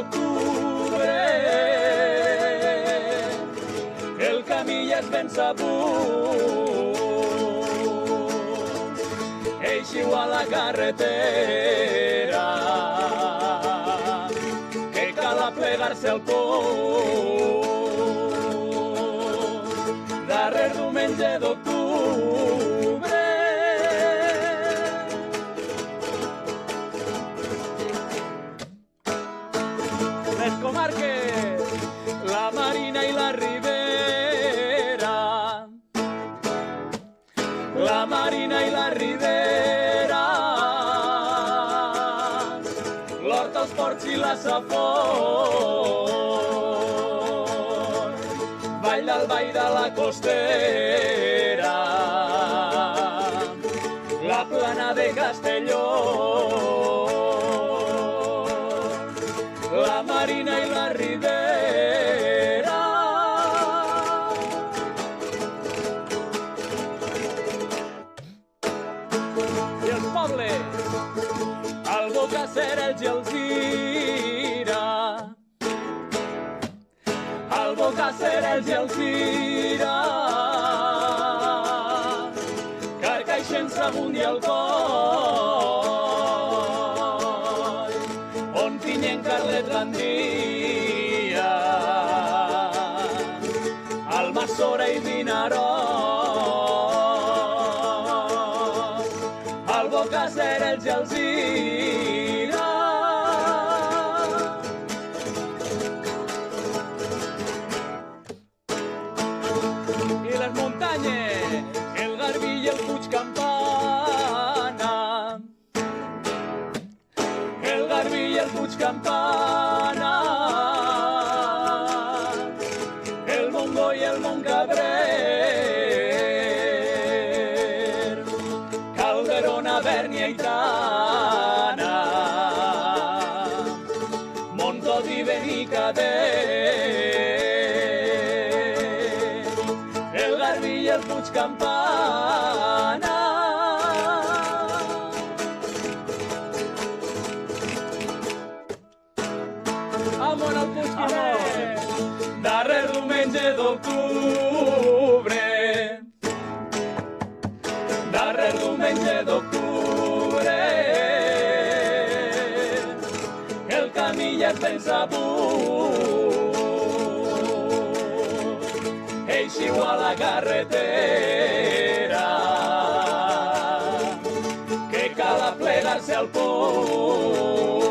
d'octubre, el camí ja és ben sabut. Eixiu a la carretera, que cal aplegar-se al punt. Darrer diumenge d'octubre, les comarques, la Marina i la Ribera, la Marina i la Ribera, l'Horta, els Ports i la Safor, Vall d'Albai de la Costera, la Plana de Castelló, la Marina i la Ribera. I els pobles, Albocàsser, Elx i Alzira, Albocàsser, Elx i Alzira, Carcaixent, Sagunt i Alcoi, Ontinyent, Carlet, Gandia, Almassora i Vinaròs, Albocàsser, Elx i Alzira. I les muntanyes, el Garbí i el Puig Campana, el Garbí i el Puig Campana, el Montgó i el Montcabrer, Calderona, Bèrnia i Tana, Montodi, Benicadet, el Garbí i el Puig Campana. Amor al Puig Campana. Darrer diumenge d'octubre, darrer diumenge d'octubre, el camí ja és ben sabut. Eixiu a la carretera, que cal aplegar-se al punt.